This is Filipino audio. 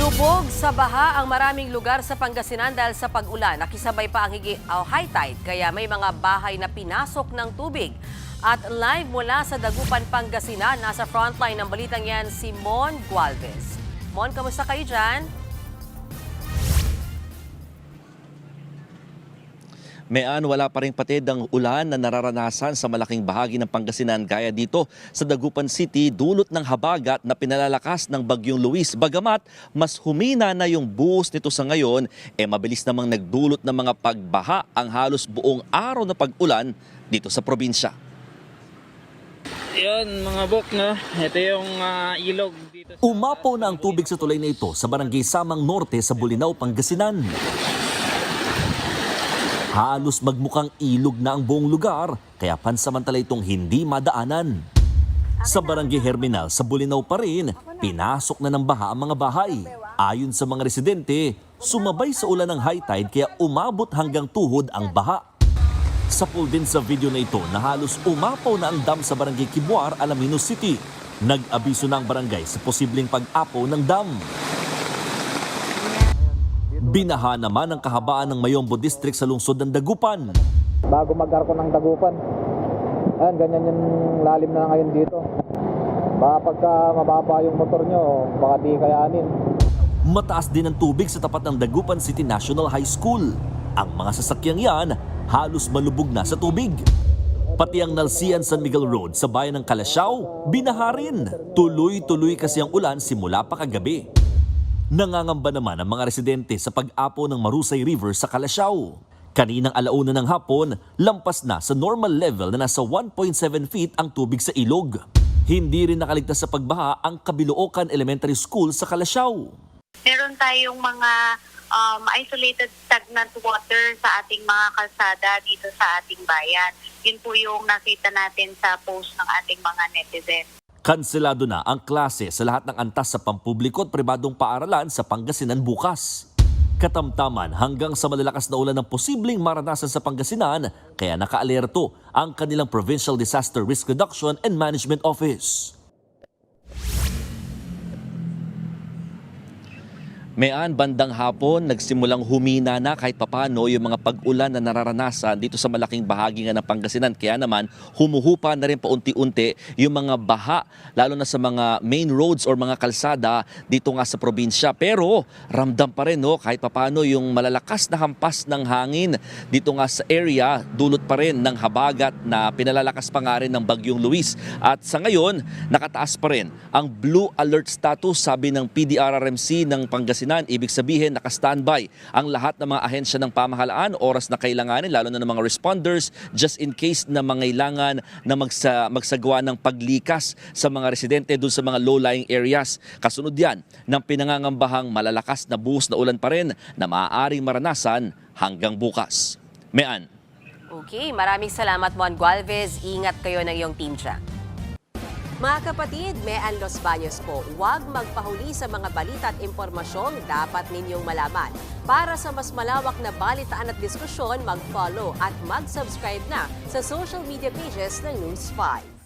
Lubog sa baha ang maraming lugar sa Pangasinan dahil sa pag-ulan. Nakisabay pa ang high tide kaya may mga bahay na pinasok ng tubig. At live mula sa Dagupan, Pangasinan, nasa frontline ng balitang yan si Mon Gualvez. Mon, kamusta kayo dyan? Mayan, wala pa ring patid ang ulan na nararanasan sa malaking bahagi ng Pangasinan gaya dito sa Dagupan City dulot ng habagat na pinalalakas ng Bagyong Luis. Bagamat mas humina na yung buhos nito sa ngayon, mabilis namang nagdulot ng mga pagbaha ang halos buong araw na pag-ulan dito sa probinsya. Yun mga bok, no? Ito yung ilog dito. Umapaw na ang tubig sa tulay na ito sa barangay Samang Norte sa Bolinao, Pangasinan. Halos magmukhang ilog na ang buong lugar, kaya pansamantala itong hindi madaanan. Sa barangay Herminal sa Bolinao pa rin, pinasok na ng baha ang mga bahay. Ayon sa mga residente, sumabay sa ulan ng high tide kaya umabot hanggang tuhod ang baha. Sa pool din sa video na ito na halos umapaw na ang dam sa barangay Kibuar, Alaminos City. Nag-abiso na ang barangay sa posibleng pag-apaw ng dam. Binaha naman ang kahabaan ng Mayombo District sa lungsod ng Dagupan. Bago mag-arko ng Dagupan, ayan, ganyan yung lalim na ngayon dito. Baka pagka mababa yung motor nyo, baka di kayanin. Mataas din ang tubig sa tapat ng Dagupan City National High School. Ang mga sasakyang yan halos malubog na sa tubig. Pati ang Nalsian San Miguel Road sa bayan ng Calasiao, binaha rin. Tuloy-tuloy kasi ang ulan simula pa kagabi. Nangangamba naman ang mga residente sa pag-apo ng Marusay River sa Calasiao. Kaninang alauna ng hapon, lampas na sa normal level na nasa 1.7 feet ang tubig sa ilog. Hindi rin nakaligtas sa pagbaha ang Kabiloocan Elementary School sa Calasiao. Meron tayong mga isolated stagnant water sa ating mga kalsada dito sa ating bayan. Yun po yung nakita natin sa post ng ating mga netizen. Kanselado na ang klase sa lahat ng antas sa pampubliko at pribadong paaralan sa Pangasinan bukas. Katamtaman hanggang sa malalakas na ulan ng posibleng maranasan sa Pangasinan, kaya nakaalerto ang kanilang Provincial Disaster Risk Reduction and Management Office. Mayan, bandang hapon, nagsimulang humina na kahit papano yung mga pag-ulan na nararanasan dito sa malaking bahagi nga ng Pangasinan. Kaya naman, humuhupa na rin paunti-unti yung mga baha, lalo na sa mga main roads or mga kalsada dito nga sa probinsya. Pero ramdam pa rin, no, kahit papano yung malalakas na hampas ng hangin dito nga sa area, dulot pa rin ng habagat na pinalalakas pa nga rin ng Bagyong Luis. At sa ngayon, nakataas pa rin ang blue alert status, sabi ng PDRRMC ng Pangasinan. Ibig sabihin, naka-standby ang lahat ng mga ahensya ng pamahalaan, oras na kailanganin, lalo na ng mga responders, just in case na mangailangan na magsagawa ng paglikas sa mga residente doon sa mga low-lying areas. Kasunod yan ng pinangangambahang malalakas na buhos na ulan pa rin na maaaring maranasan hanggang bukas. Mayan. Okay, maraming salamat Mon Gualvez. Ingat kayo ng iyong team dyan. Mga kapatid, Mean Los Baños po, huwag magpahuli sa mga balita at impormasyong dapat ninyong malaman. Para sa mas malawak na balitaan at diskusyon, mag-follow at mag-subscribe na sa social media pages ng News 5.